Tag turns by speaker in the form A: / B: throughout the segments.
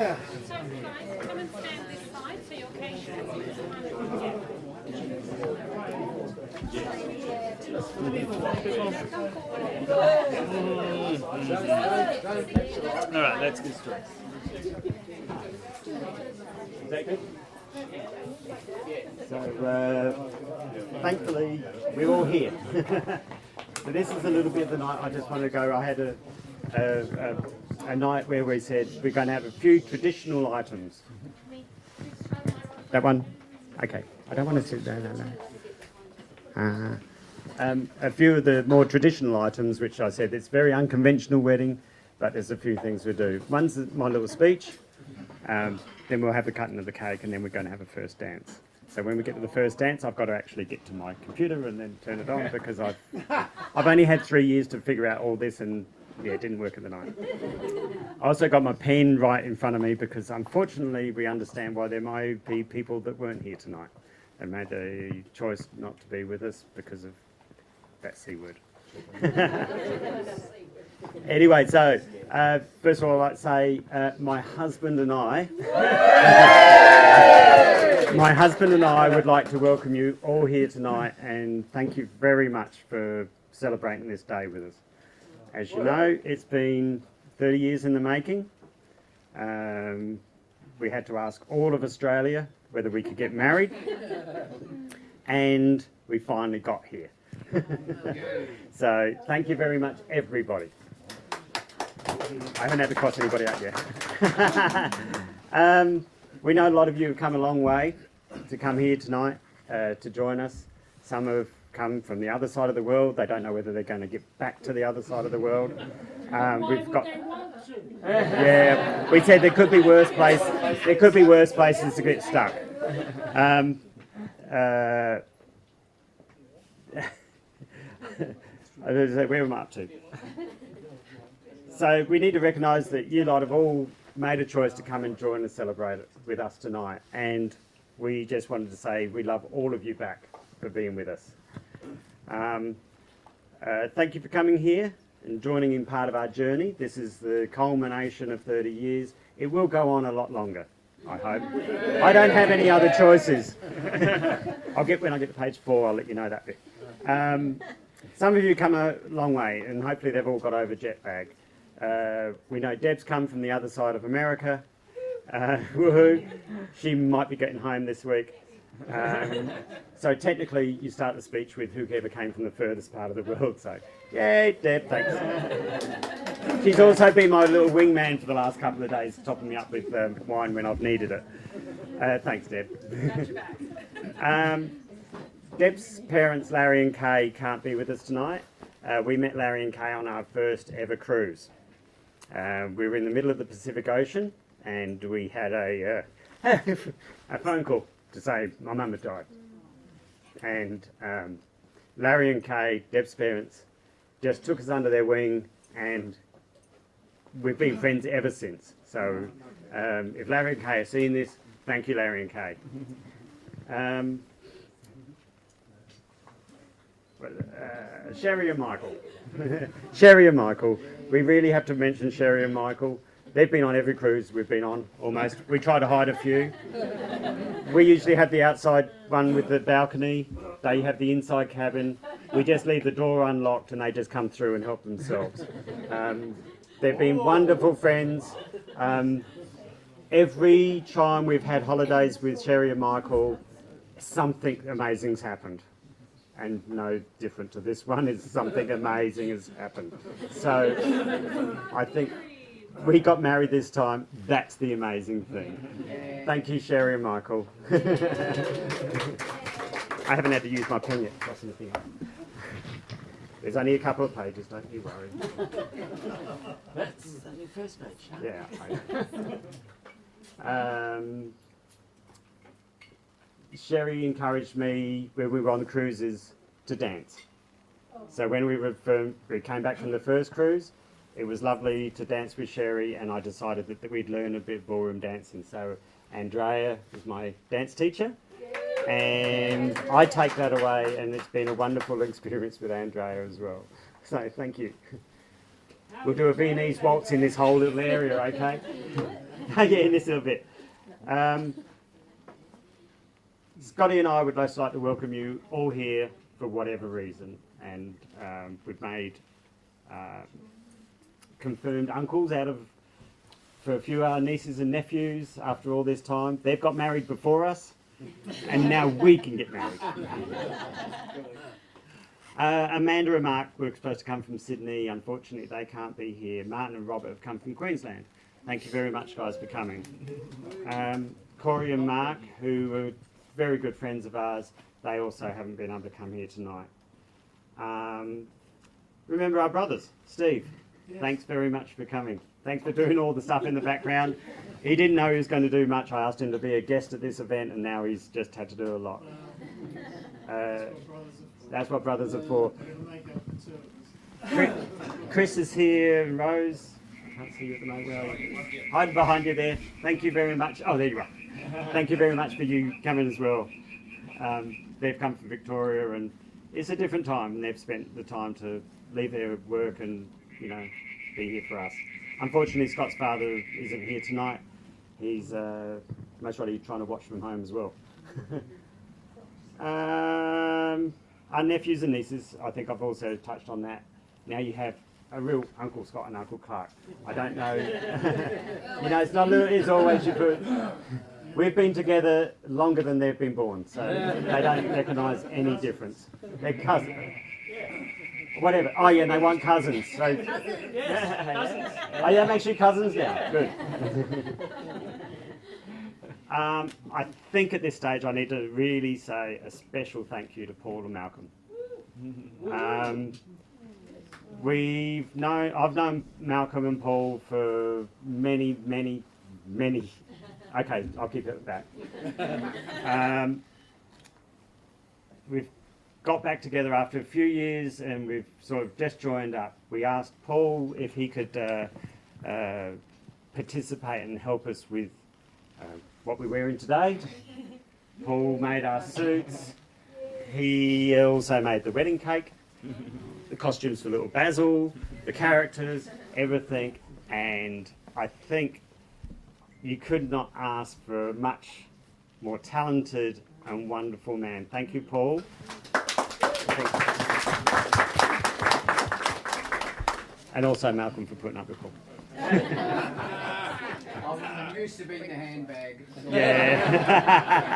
A: So guys, come and stand this side so your occasion.
B: All right, let's get started.
C: So, thankfully, we're all here. So this is a little bit of the night I just want to go. I had a night where we said we're going to have a few traditional items. That one? Okay. I don't want to sit there, no. A few of the more traditional items, which I said, it's a very unconventional wedding, but there's a few things we do. One's my little speech, then we'll have the cutting of the cake, and then we're going to have a first dance. So when we get to the first dance, I've got to actually get to my computer and then turn it on, because I've only had 3 years to figure out all this, and yeah, it didn't work at the night. I also got my pen right in front of me, because unfortunately we understand why there might be people that weren't here tonight. They made the choice not to be with us because of that C word. Anyway, so first of all, I'd like to say my husband and I would like to welcome you all here tonight, and thank you very much for celebrating this day with us. As you know, it's been 30 years in the making. We had to ask all of Australia whether we could get married, and we finally got here. So thank you very much, everybody. I haven't had to cross anybody out yet. We know a lot of you have come a long way to come here tonight to join us. Some have come from the other side of the world. They don't know whether they're going to get back to the other side of the world. We've got. Yeah, we said there could be worse places. There could be worse places to get stuck. Where am I up to? So we need to recognise that you lot have all made a choice to come and join and celebrate it with us tonight, and we just wanted to say we love all of you back for being with us. Thank you for coming here and joining in part of our journey. This is the culmination of 30 years. It will go on a lot longer, I hope. I don't have any other choices. When I get to page 4, I'll let you know that bit. Some of you come a long way, and hopefully they've all got over jet lag. We know Deb's come from the other side of America. Woohoo! She might be getting home this week. So technically, you start the speech with whoever came from the furthest part of the world. So, yay, Deb, thanks. She's also been my little wingman for the last couple of days, topping me up with wine when I've needed it. Thanks, Deb. Deb's parents, Larry and Kay, can't be with us tonight. We met Larry and Kay on our first ever cruise. We were in the middle of the Pacific Ocean, and we had a phone call to say my mum had died. And Larry and Kay, Deb's parents, just took us under their wing, and we've been friends ever since. So if Larry and Kay are seeing this, thank you, Larry and Kay. Sherry and Michael. Sherry and Michael. We really have to mention Sherry and Michael. They've been on every cruise we've been on, almost. We try to hide a few. We usually have the outside one with the balcony. They have the inside cabin. We just leave the door unlocked and they just come through and help themselves. They've been wonderful friends. Every time we've had holidays with Sherry and Michael, something amazing's happened. And no different to this one, is something amazing has happened. So I think we got married this time. That's the amazing thing. Thank you, Sherry and Michael. I haven't had to use my pen yet. Cross anything up. There's only a couple of pages, don't you worry.
D: That's your first page, huh?
C: Yeah. I know. Sherry encouraged me when we were on the cruises to dance. So when we came back from the first cruise, it was lovely to dance with Sherry, and I decided that we'd learn a bit of ballroom dancing. So Andrea was my dance teacher, and I take that away, and it's been a wonderful experience with Andrea as well. So thank you. We'll do a Viennese waltz in this whole little area, okay? Yeah, in this little bit. Scotty and I would most like to welcome you all here for whatever reason, and we've made confirmed uncles out of for a few of our nieces and nephews after all this time. They've got married before us, and now we can get married. Amanda and Mark were supposed to come from Sydney. Unfortunately, they can't be here. Martin and Robert have come from Queensland. Thank you very much, guys, for coming. Corey and Mark, who were very good friends of ours, they also haven't been able to come here tonight. Remember our brothers, Steve. Yes. Thanks very much for coming. Thanks for doing all the stuff in the background. He didn't know he was going to do much. I asked him to be a guest at this event, and now he's just had to do a lot. That's what brothers are for. Chris is here, and Rose. I can't see you at the moment. Well, hide behind you there. Thank you very much. Oh, there you are. Thank you very much for you coming as well. They've come from Victoria, and it's a different time, and they've spent the time to leave their work and, you know, be here for us. Unfortunately, Scott's father isn't here tonight. He's most likely trying to watch from home as well. Our nephews and nieces, I think I've also touched on that. Now you have a real Uncle Scott and Uncle Clark. I don't know. You know, it's not little, it's always you put. We've been together longer than they've been born, so they don't recognise any difference. They're cousins. Whatever. Oh yeah, and they want cousins. So.
A: Cousins. Yes.
C: Oh yeah, makes you cousins now. Good. I think at this stage I need to really say a special thank you to Paul and Malcolm. I've known Malcolm and Paul for many. Okay, I'll keep it at that. We've got back together after a few years, and we've sort of just joined up. We asked Paul if he could participate and help us with what we're wearing today. Paul made our suits. He also made the wedding cake, the costumes for little Basil, the characters, everything, and I think you could not ask for a much more talented and wonderful man. Thank you, Paul. And also Malcolm for putting up with Paul.
E: I'm used to being the handbag.
C: Yeah.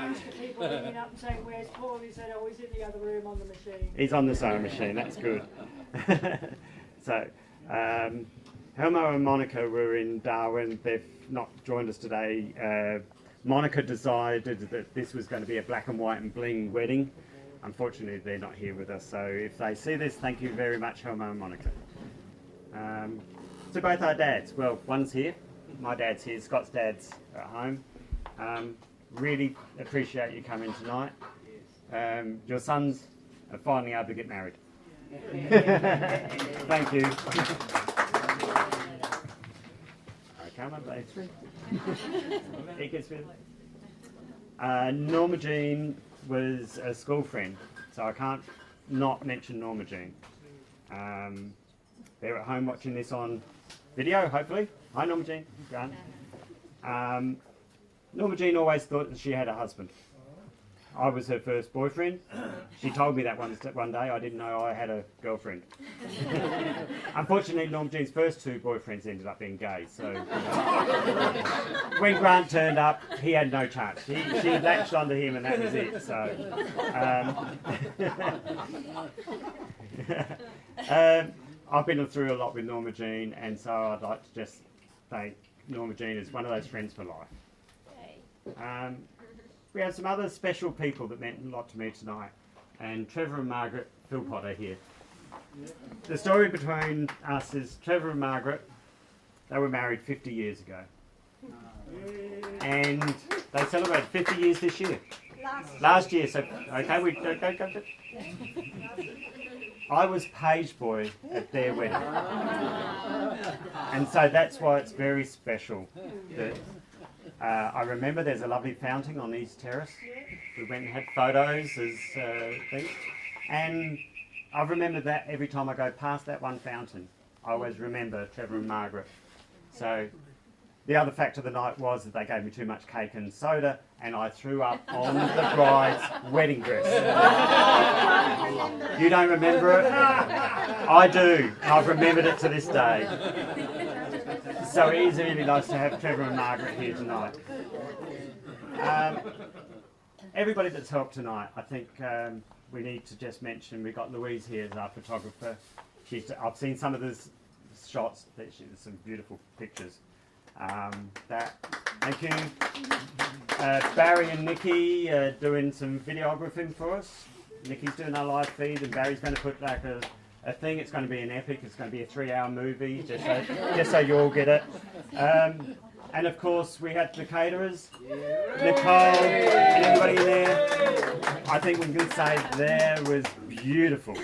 F: Used to people ringing up and saying, "Where's Paul?" He said, "Oh, he's in the other room on the machine."
C: He's on the sewing machine, that's good. So, Helmo and Monica were in Darwin. They've not joined us today. Monica decided that this was going to be a black and white and bling wedding. Unfortunately, they're not here with us. So if they see this, thank you very much, Helmo and Monica. So both our dads. Well, one's here. My dad's here. Scott's dad's at home. Really appreciate you coming tonight. Your sons are finally able to get married. Thank you. Come on, please. It gets with. Norma Jean was a school friend, so I can't not mention Norma Jean. They're at home watching this on video, hopefully. Hi, Norma Jean. Grant. Norma Jean always thought that she had a husband. I was her first boyfriend. She told me that one day. I didn't know I had a girlfriend. Unfortunately, Norma Jean's first two boyfriends ended up being gay. So when Grant turned up, he had no chance. She latched onto him, and that was it. So I've been through a lot with Norma Jean, and so I'd like to just thank Norma Jean as one of those friends for life. We have some other special people that meant a lot to me tonight, and Trevor and Margaret Philpott are here. The story between us is Trevor and Margaret, they were married 50 years ago. And they celebrated 50 years this year. Last year, so, okay, we go. I was page boy at their wedding. And so that's why it's very special that I remember there's a lovely fountain on East Terrace. We went and had photos as things. And I remember that every time I go past that one fountain, I always remember Trevor and Margaret. So the other fact of the night was that they gave me too much cake and soda, and I threw up on the bride's wedding dress. You don't remember it? I do. I've remembered it to this day. So it is really nice to have Trevor and Margaret here tonight. Everybody that's helped tonight, I think we need to just mention we've got Louise here as our photographer. I've seen some of the shots, there's some beautiful pictures. Thank you. Barry and Nikki are doing some videographing for us. Nikki's doing our live feed, and Barry's going to put like a thing. It's going to be an epic. It's going to be a 3-hour movie, just so you all get it. And of course, we had the caterers, Nicole, and everybody in there. I think we can say there was beautiful.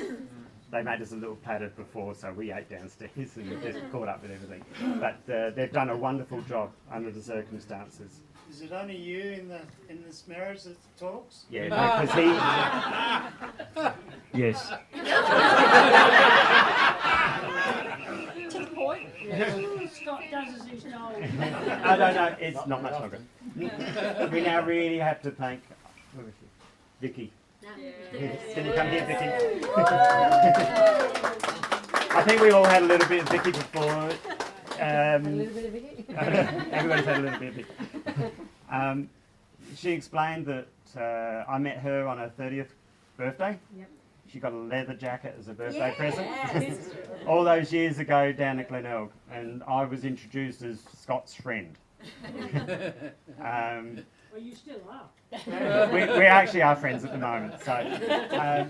C: They made us a little platter before, so we ate downstairs and we just caught up with everything. But they've done a wonderful job under the circumstances.
G: Is it only you in this marriage that talks?
C: Yeah, because he. Yes.
A: To the point.
F: Scott does as he's told.
C: No, it's not much longer. We now really have to thank Vicky. Can you come here, Vicky? I think we all had a little bit of Vicky before. A little bit of Vicky? Everybody's had a little bit of Vicky. She explained that I met her on her 30th birthday. Yep. She got a leather jacket as a birthday present. All those years ago down at Glenelg. And I was introduced as Scott's friend.
F: Well, you still are.
C: We actually are friends at the moment. So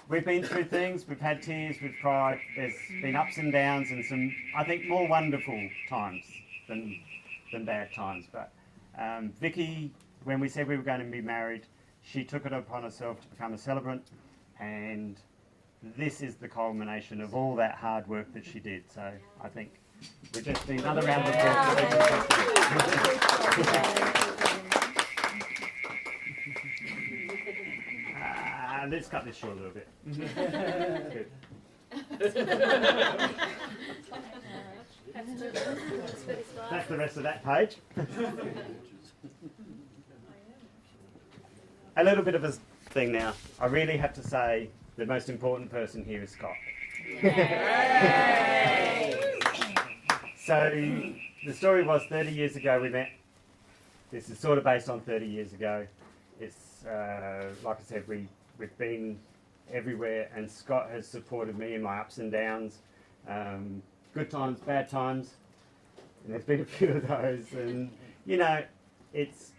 C: we've been through things, we've had tears, we've cried, there's been ups and downs and some, I think, more wonderful times than bad times. But Vicky, when we said we were going to be married, she took it upon herself to become a celebrant, and this is the culmination of all that hard work that she did. So I think we're just doing another round of applause. Let's cut this short a little bit. Good. That's the rest of that page. A little bit of a thing now. I really have to say the most important person here is Scott. So the story was 30 years ago we met. This is sort of based on 30 years ago. It's like I said, we've been everywhere, and Scott has supported me in my ups and downs, good times, bad times, and there's been a few of those. And you know, it's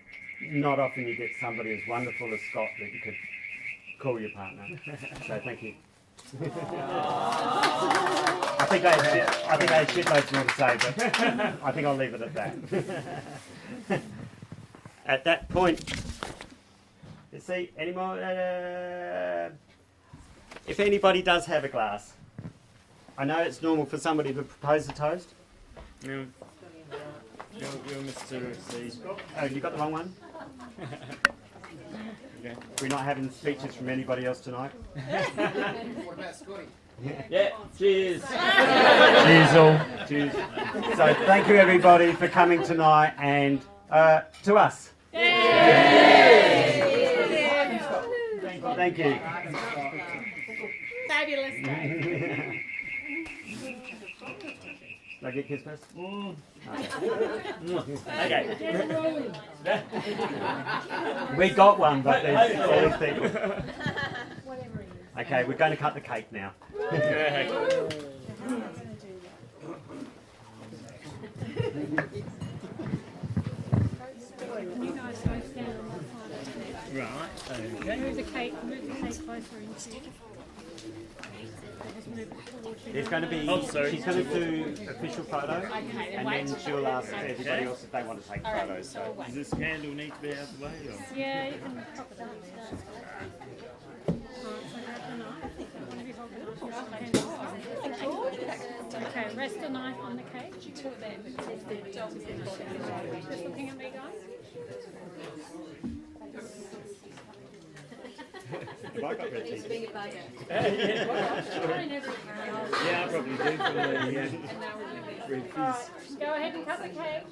C: not often you get somebody as wonderful as Scott that you could call your partner. So thank you. I think I had shitloads more to say, but I think I'll leave it at that. At that point. Let's see, any more? If anybody does have a glass, I know it's normal for somebody to propose a toast.
B: You're Mr. C.
C: Oh, you got the wrong one?
B: Okay.
C: We're not having speeches from anybody else tonight.
E: What about Scotty?
B: Yeah, cheers.
C: Cheers all. Cheers. So thank you everybody for coming tonight, and to us. Thank you.
A: Fabulous.
C: Did I get kiss first?
B: Okay.
C: We got one, but there's all these people. Okay, we're going to cut the cake now.
A: You guys both stand on that side.
B: Right.
A: Move the cake closer into you. Just move it towards you.
C: There's going to be, she's going to do official photo, and then she'll ask everybody else if they want to take photos. So.
B: Does this candle need to be out of the way? Or?
A: Yeah, you can pop it down. Okay, rest the knife on the cake. Just looking at me, guys.
C: Have I got red teeth?
B: Yeah, I probably do. For the,
A: Alright, go ahead and cut the cake.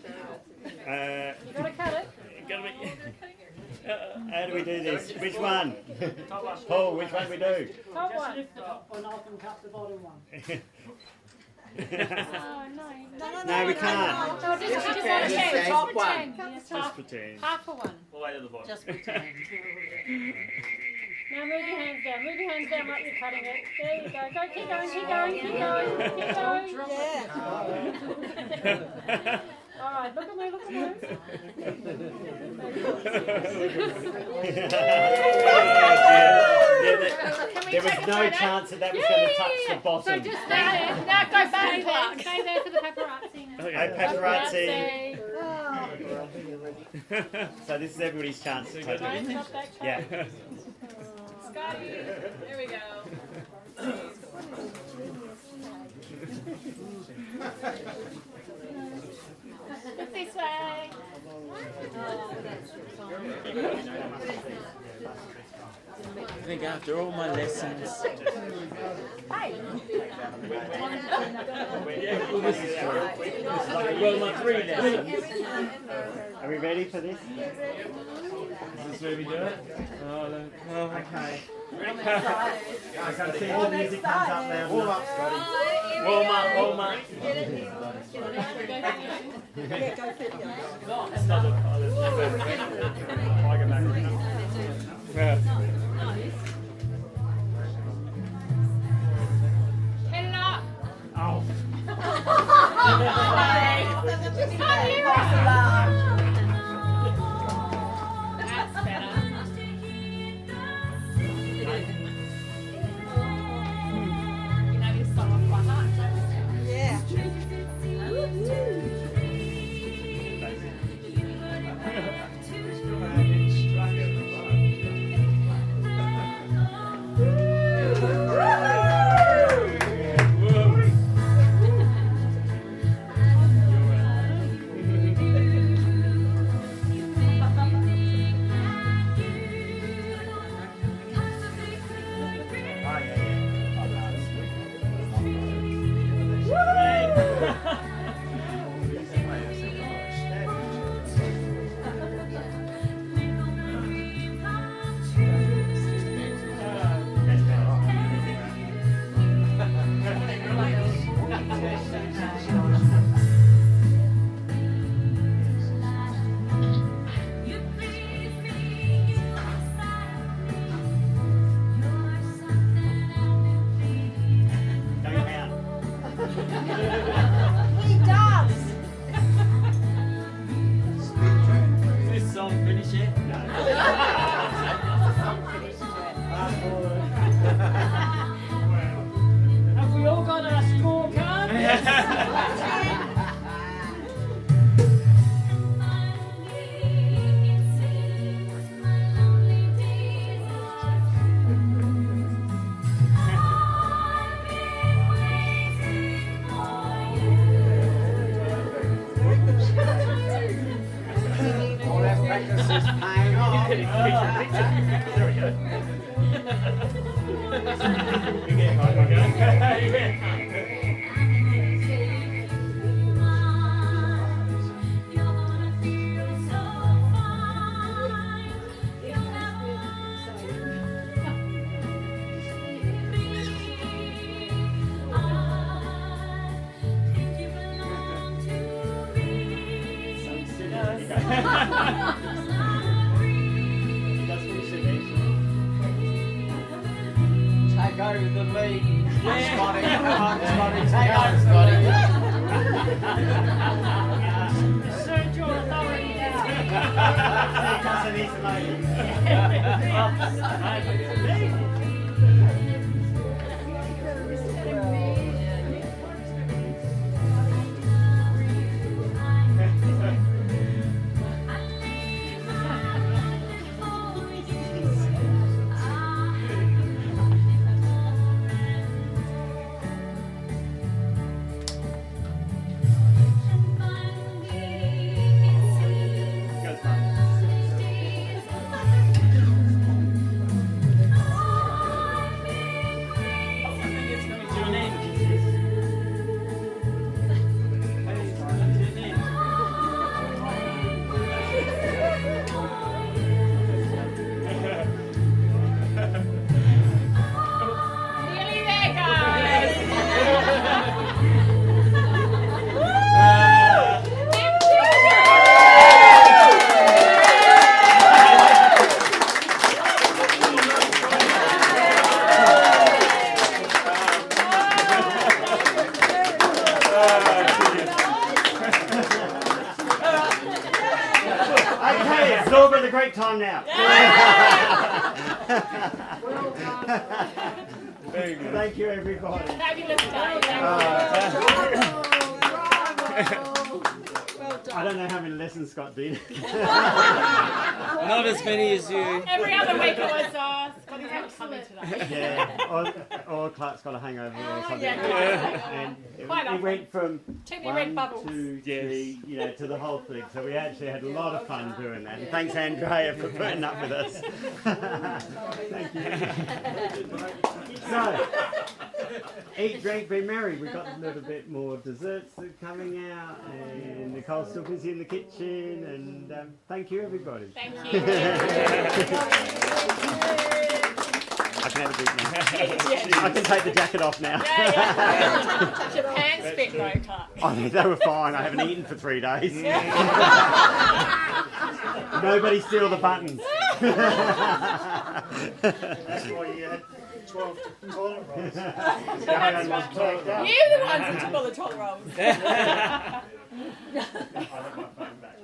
A: You gotta cut it.
B: gotta be,
C: How do we do this? Which one? Paul, which one we do?
A: Top
F: Just
A: one.
F: lift the top one up and cut the bottom one.
A: Oh, no.
C: No, we can't.
A: No, just pretend.
E: Top
A: Just
E: one.
A: pretend. Yes,
B: just
A: half,
B: pretend.
A: half a one.
B: All the way to the bottom.
E: Just pretend.
A: Now move your hands down. Move your hands down like you're cutting it. There you go. Go, keep going, keep going, keep going, keep going. All right, look at me, look at me.
C: There was no chance that was going to touch the
A: So
C: bottom.
A: just stay there. Now go back there. Stay there for the paparazzi.
C: Hey, paparazzi.
A: Paparazzi.
C: So this is everybody's chance to take
A: Don't
C: it.
A: stop that shot.
C: Yeah.
H: Scotty, there we go.
A: Look this way.
B: I think after all my lessons. Well, my 3 lessons.
C: Are we ready for this?
B: Is this where we do it? Oh, look. Oh,
C: Okay. I can see the music comes up now. Warm up, Scotty.
B: warm up, warm up.
A: Head it up.
C: Oh.
A: That's better. You know this song off by heart, don't you?
B: Is this song finish yet?
F: Have we all got our scorecard?
E: All that practice is paying off.
B: There we go. You get
E: Take over the lead. Scotty, come on, Scotty, take over, Scotty.
F: Assert your authority now.
C: Because of this lady.
A: Thank
C: It's all been a great time now.
B: Very good.
C: Thank you, everybody.
H: Fabulous day.
C: I don't know how many lessons Scott did.
B: Not as many as you.
H: Every other week it was Scotty's not coming today.
C: Yeah, or Clark's got a hangover or something.
H: Yeah.
C: And
H: Quite
C: it
H: often.
C: went from
H: Too many red
C: 1,
H: bubbles.
C: 2,
B: Yes.
C: 3, to the whole thing. So we actually had a lot of fun doing that. And thanks, Andrea, for putting up with us. Thank you. So, eat, drink, be merry. We've got a little bit more desserts that are coming out, and Nicole's still busy in the kitchen. And thank you, everybody.
H: Thank you.
C: I can have a drink now. I can take the jacket off now.
H: Yeah. Your pants fit though, Clark.
C: Oh, they were fine. I haven't eaten for 3 days. Nobody steal the buttons.
G: That's why you had 12 toilet rolls.
H: You're the ones that took all the toilet rolls.
C: I left my phone back.